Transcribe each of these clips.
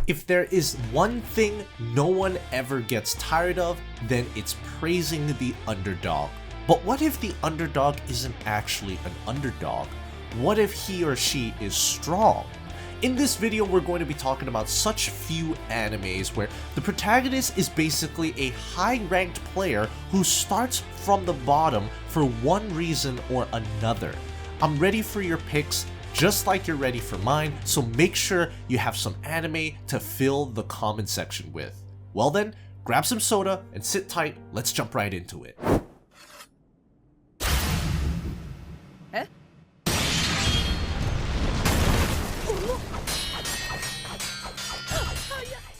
If there is one thing no one ever gets tired of, then it's praising the underdog. But what if the underdog isn't actually an underdog? What if he or she is strong? In this video, we're going to be talking about such few animes where the protagonist is basically a high-ranked player who starts from the bottom for one reason or another. I'm ready for your picks, just like you're ready for mine, so make sure you have some anime to fill the comment section with. Well then, grab some soda and sit tight, let's jump right into it.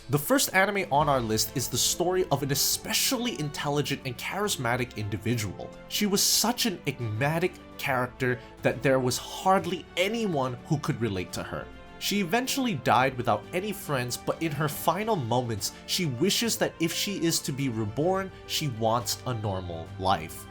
The first anime on our list is the story of an especially intelligent and charismatic individual. She was such an enigmatic character that there was hardly anyone who could relate to her. She eventually died without any friends, but in her final moments, she wishes that if she is to be reborn, she wants a normal life.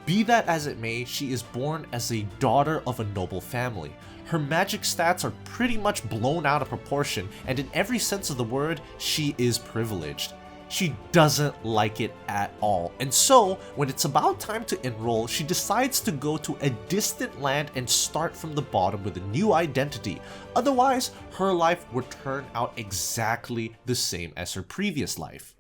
Be that as it may, she is born as a daughter of a noble family. Her magic stats are pretty much blown out of proportion, and in every sense of the word, she is privileged. She doesn't like it at all, and so when it's about time to enroll, she decides to go to a distant land and start from the bottom with a new identity. Otherwise, her life would turn out exactly the same as her previous life.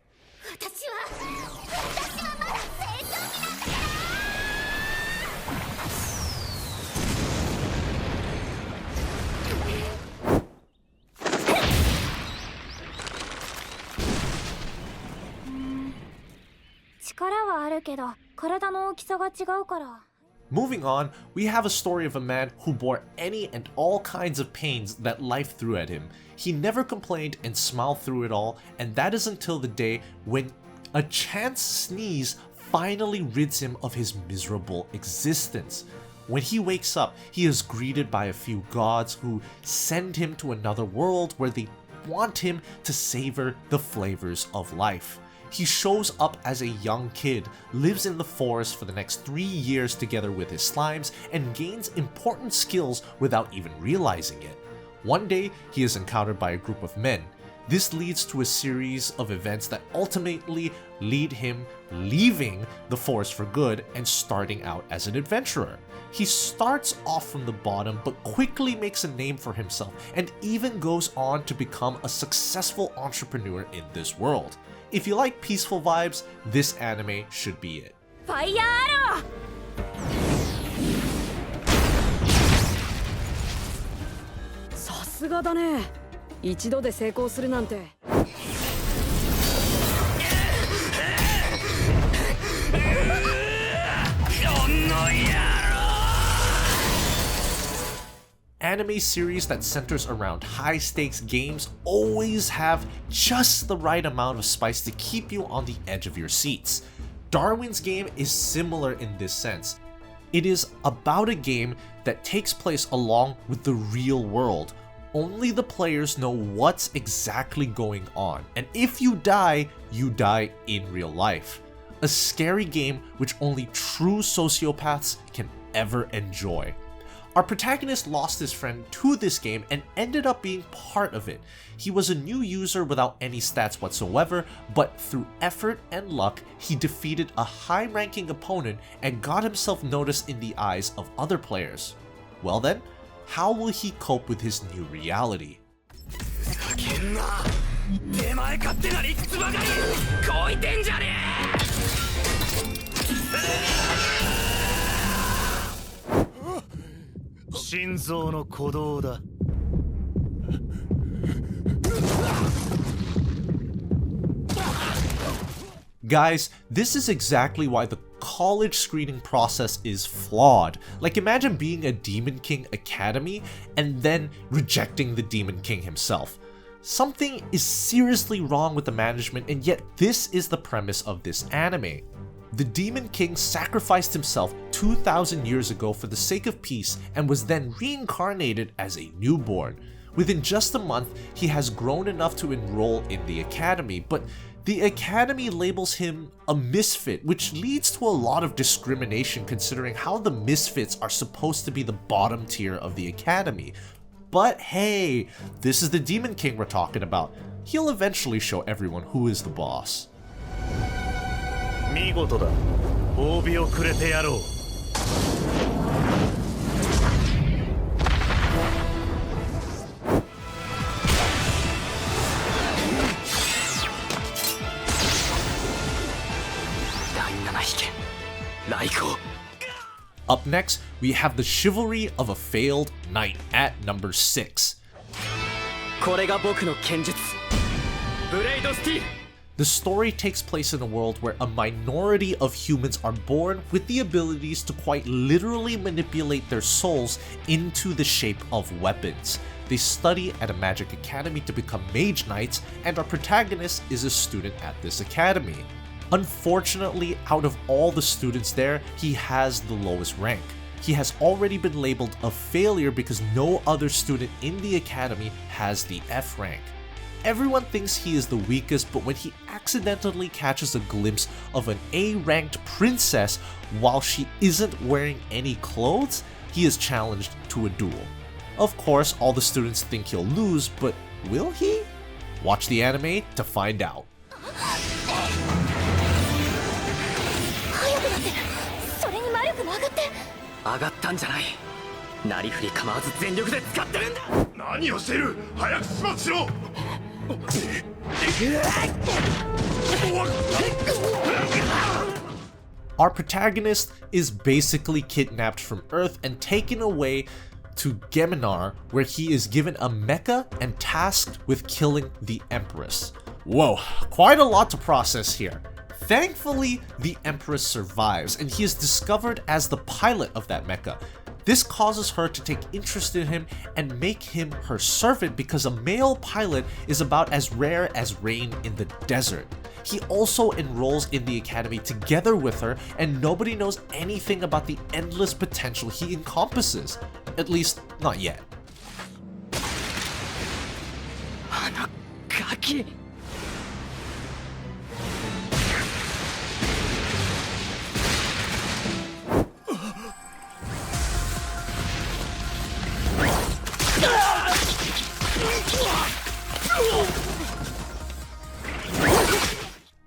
Moving on, we have a story of a man who bore any and all kinds of pains that life threw at him. He never complained and smiled through it all, and that is until the day when a chance sneeze finally rids him of his miserable existence. When he wakes up, he is greeted by a few gods who send him to another world where they want him to savor the flavors of life. He shows up as a young kid, lives in the forest for the next 3 years together with his slimes, and gains important skills without even realizing it. One day, he is encountered by a group of men. This leads to a series of events that ultimately lead him leaving the forest for good and starting out as an adventurer. He starts off from the bottom but quickly makes a name for himself and even goes on to become a successful entrepreneur in this world. If you like peaceful vibes, this anime should be it. Fire arrow! Anime series that centers around high-stakes games always have just the right amount of spice to keep you on the edge of your seats. Darwin's Game is similar in this sense. It is about a game that takes place along with the real world. Only the players know what's exactly going on, and if you die in real life. A scary game which only true sociopaths can ever enjoy. Our protagonist lost his friend to this game and ended up being part of it. He was a new user without any stats whatsoever, but through effort and luck, he defeated a high-ranking opponent and got himself noticed in the eyes of other players. Well then, how will he cope with his new reality? Guys, this is exactly why the college screening process is flawed. Like, imagine being a Demon King Academy and then rejecting the Demon King himself. Something is seriously wrong with the management, and yet this is the premise of this anime. The Demon King sacrificed himself 2,000 years ago for the sake of peace and was then reincarnated as a newborn. Within just a month, he has grown enough to enroll in the academy, but The academy labels him a misfit, which leads to a lot of discrimination considering how the misfits are supposed to be the bottom tier of the academy. But hey, this is the Demon King we're talking about. He'll eventually show everyone who is the boss. Up next, we have the Chivalry of a Failed Knight at number 6. The story takes place in a world where a minority of humans are born with the abilities to quite literally manipulate their souls into the shape of weapons. They study at a magic academy to become mage knights, and our protagonist is a student at this academy. Unfortunately, out of all the students there, he has the lowest rank. He has already been labeled a failure because no other student in the academy has the F rank. Everyone thinks he is the weakest, but when he accidentally catches a glimpse of an A-ranked princess while she isn't wearing any clothes, he is challenged to a duel. Of course, all the students think he'll lose, but will he? Watch the anime to find out. Our protagonist is basically kidnapped from Earth and taken away to Geminar, where he is given a mecha and tasked with killing the Empress. Whoa, quite a lot to process here. Thankfully, the Empress survives, and he is discovered as the pilot of that mecha. This causes her to take interest in him and make him her servant because a male pilot is about as rare as rain in the desert. He also enrolls in the academy together with her, and nobody knows anything about the endless potential he encompasses. At least, not yet.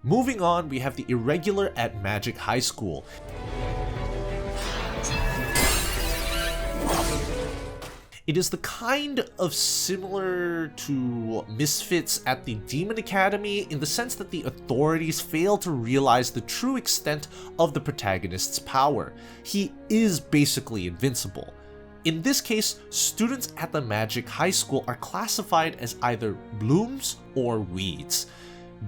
Moving on, we have the Irregular at Magic High School. It is the kind of similar to Misfits at the Demon Academy in the sense that the authorities fail to realize the true extent of the protagonist's power. He is basically invincible. In this case, students at the Magic High School are classified as either blooms or weeds.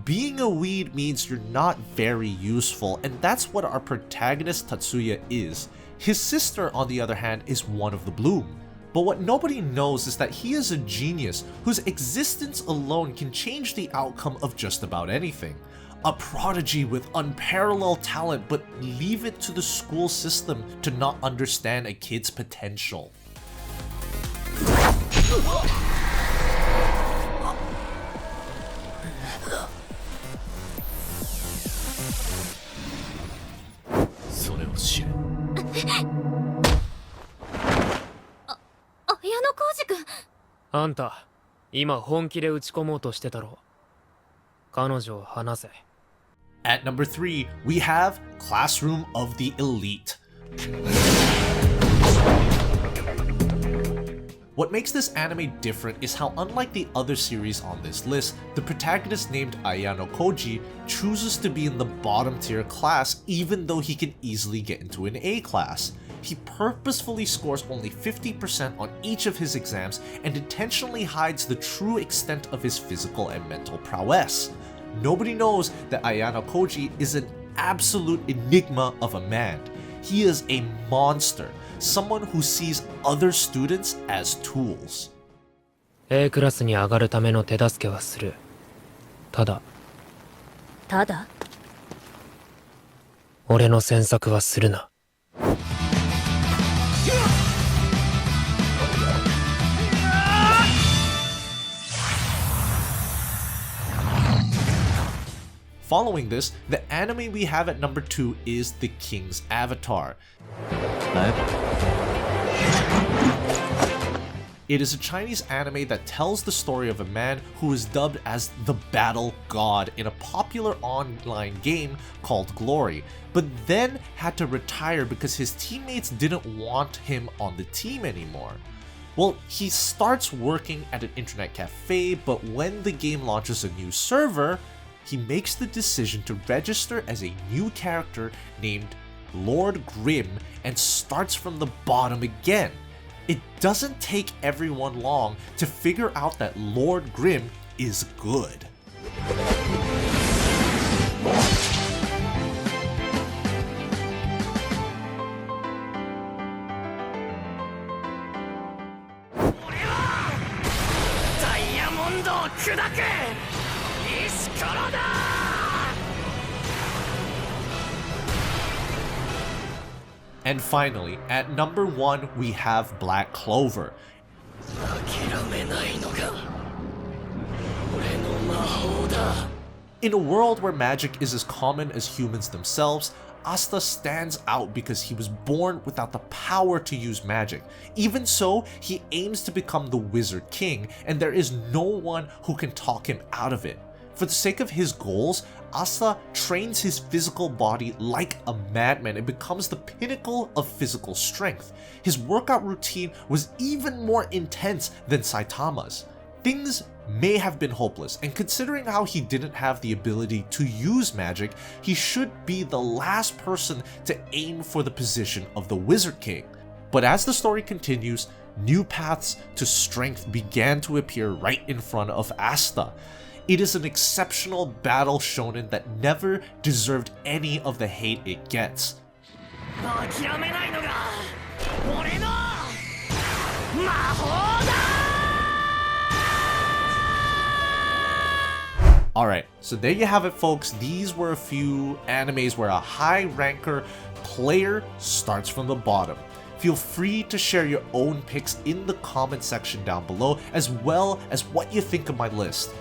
Being a weed means you're not very useful, and that's what our protagonist Tatsuya is. His sister, on the other hand, is one of the bloom. But what nobody knows is that he is a genius whose existence alone can change the outcome of just about anything. A prodigy with unparalleled talent, but leave it to the school system to not understand a kid's potential. At number 3, we have Classroom of the Elite. What makes this anime different is how, unlike the other series on this list, the protagonist named Ayano Koji chooses to be in the bottom tier class even though he can easily get into an A class. He purposefully scores only 50% on each of his exams and intentionally hides the true extent of his physical and mental prowess. Nobody knows that Ayano Koji is an absolute enigma of a man. He is a monster, someone who sees other students as tools. A クラスに上がるための手助けはする。ただ、俺の詮索はするな。Following this, the anime we have at number 2 is The King's Avatar. It is a Chinese anime that tells the story of a man who is dubbed as the Battle God in a popular online game called Glory, but then had to retire because his teammates didn't want him on the team anymore. Well, he starts working at an internet cafe, but when the game launches a new server, he makes the decision to register as a new character named Lord Grim and starts from the bottom again. It doesn't take everyone long to figure out that Lord Grim is good. And finally, at number 1, we have Black Clover. In a world where magic is as common as humans themselves, Asta stands out because he was born without the power to use magic. Even so, he aims to become the Wizard King, and there is no one who can talk him out of it. For the sake of his goals, Asta trains his physical body like a madman and becomes the pinnacle of physical strength. His workout routine was even more intense than Saitama's. Things may have been hopeless, and considering how he didn't have the ability to use magic, he should be the last person to aim for the position of the Wizard King. But as the story continues, new paths to strength began to appear right in front of Asta. It is an exceptional battle shonen that never deserved any of the hate it gets. Alright, so there you have it, folks. These were a few animes where a high ranker player starts from the bottom. Feel free to share your own picks in the comment section down below, as well as what you think of my list.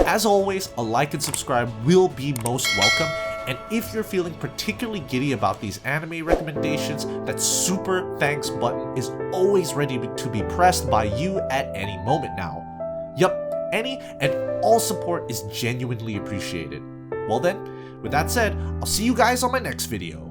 As always, a like and subscribe will be most welcome, and if you're feeling particularly giddy about these anime recommendations, that super thanks button is always ready to be pressed by you at any moment now. Yup, any and all support is genuinely appreciated. Well then, with that said, I'll see you guys on my next video.